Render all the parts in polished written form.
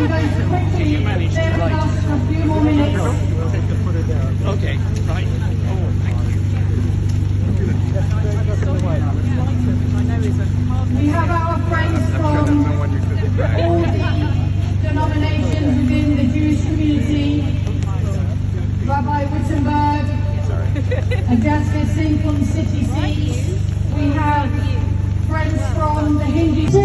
I'm going to quickly clear the bus for a few more minutes. Okay, right. Oh, thank you. We have our friends from all the denominations within the Jewish community. Rabbi Wittenberg, Augustus Singh from City Seats. We have friends from the Hindu.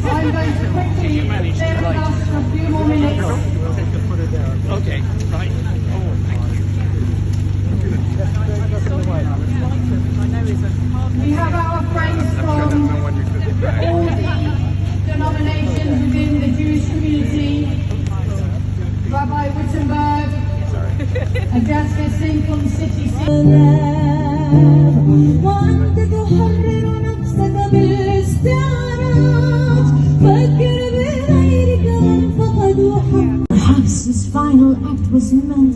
I'm going to quickly clear the bus for a few more minutes. Okay, right. Oh, thank you. We have our friends from all the denominations within the Jewish community. Rabbi Wittenberg, Augustus Singh from City Seats. Perhaps his final act was meant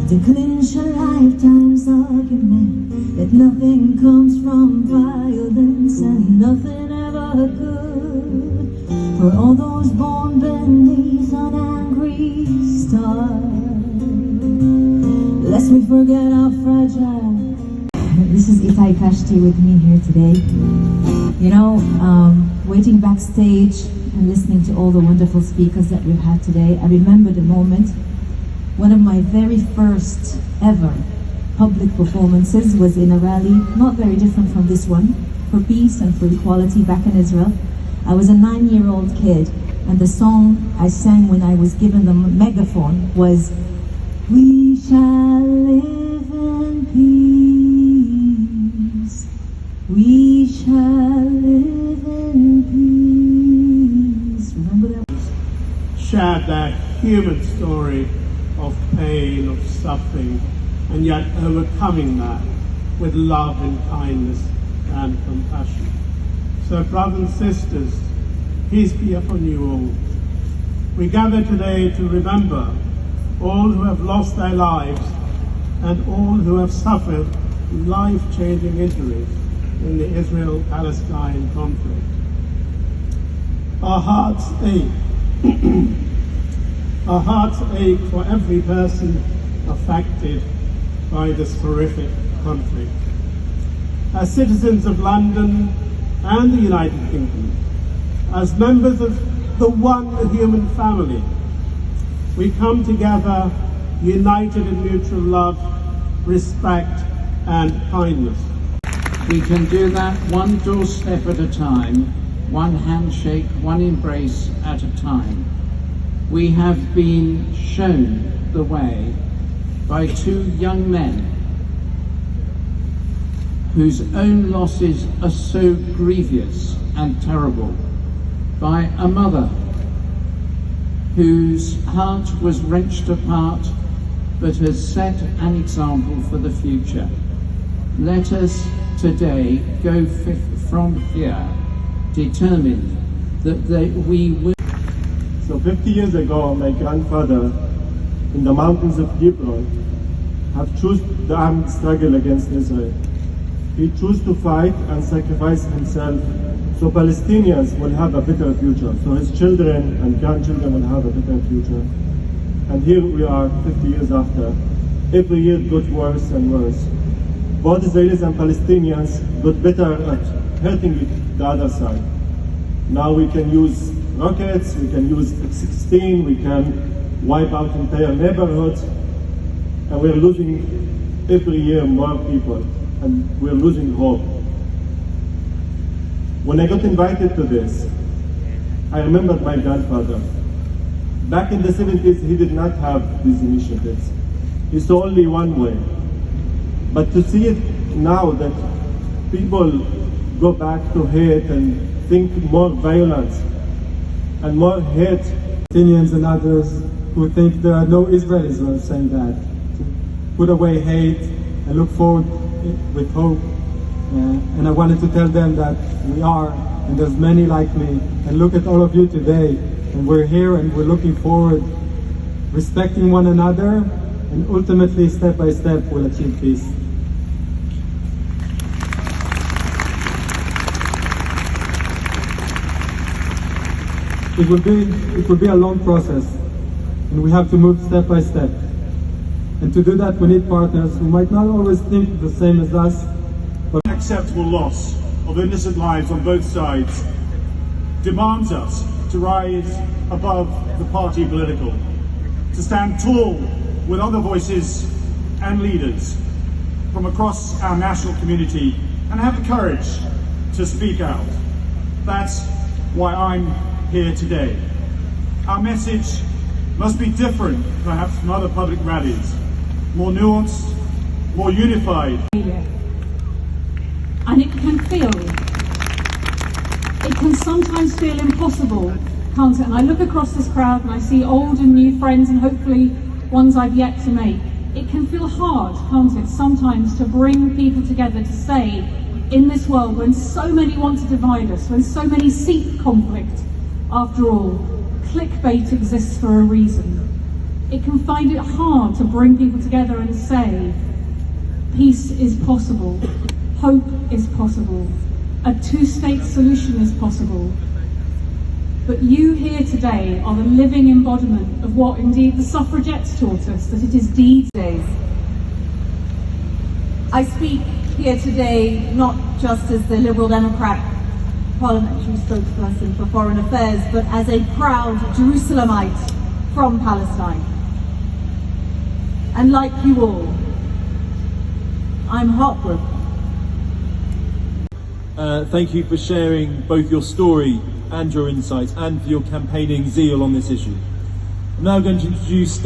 to clinch a lifetime's argument that nothing comes from violence and nothing ever could. For all those born beneath an angry star, lest we forget our fragile. This is Itai Kashti with me here today. You know, waiting backstage and listening to all the wonderful speakers that we've had today, I remember the moment. One of my very first ever public performances was in a rally, not very different from this one, for peace and for equality back in Israel. I was a 9-year-old kid, and the song I sang when I was given the megaphone was, "We shall live in peace, we shall live in peace." Remember that? Shared that human story of pain, of suffering, and yet overcoming that with love and kindness and compassion. So brothers and sisters, peace be upon you all. We gather today to remember all who have lost their lives and all who have suffered life-changing injuries in the Israel-Palestine conflict. Our hearts ache. Our hearts ache for every person affected by this horrific conflict. As citizens of London and the United Kingdom, as members of the one human family, we come together united in mutual love, respect and kindness. We can do that one doorstep at a time, one handshake, one embrace at a time. We have been shown the way by two young men whose own losses are so grievous and terrible, by a mother whose heart was wrenched apart but has set an example for the future. Let us today go from here determined that we will. So 50 years ago, my grandfather in the mountains of Hebron have chosen the armed struggle against Israel. He chose to fight and sacrifice himself so Palestinians will have a better future, so his children and grandchildren will have a better future. And here we are 50 years after. Every year it got worse and worse. Both Israelis and Palestinians got better at hurting the other side. Now we can use rockets, we can use F-16, we can wipe out entire neighborhoods, and we're losing every year more people, and we're losing hope. When I got invited to this, I remembered my grandfather. Back in the 70s, he did not have these initiatives. He saw only one way. But to see it now that people go back to hate and think more violence and more hate. Palestinians and others who think there are no Israelis who are saying that. To put away hate and look forward with hope. And I wanted to tell them that we are, and there's many like me. And look at all of you today. And we're here and we're looking forward, respecting one another, and ultimately, step by step, we'll achieve peace. it will be a long process, and we have to move step by step. And to do that, we need partners who might not always think the same as us. Unacceptable loss of innocent lives on both sides demands us to rise above the party political, to stand tall with other voices and leaders from across our national community and have the courage to speak out. That's why I'm here today. Our message must be different, perhaps, from other public rallies, more nuanced, more unified. And it can sometimes feel impossible, can't it? And I look across this crowd and I see old and new friends, and hopefully ones I've yet to make. It can feel hard, can't it, sometimes to bring people together to say, in this world when so many want to divide us, when so many seek conflict, after all, clickbait exists for a reason. It can find it hard to bring people together and say, peace is possible, hope is possible, a two-state solution is possible. But you here today are the living embodiment of what indeed the suffragettes taught us, that it is deeds. I speak here today not just as the Liberal Democrat parliamentary spokesperson for foreign affairs, but as a proud Jerusalemite from Palestine. And like you all, I'm heartbroken. Thank you for sharing both your story and your insights, and for your campaigning zeal on this issue. I'm now going to introduce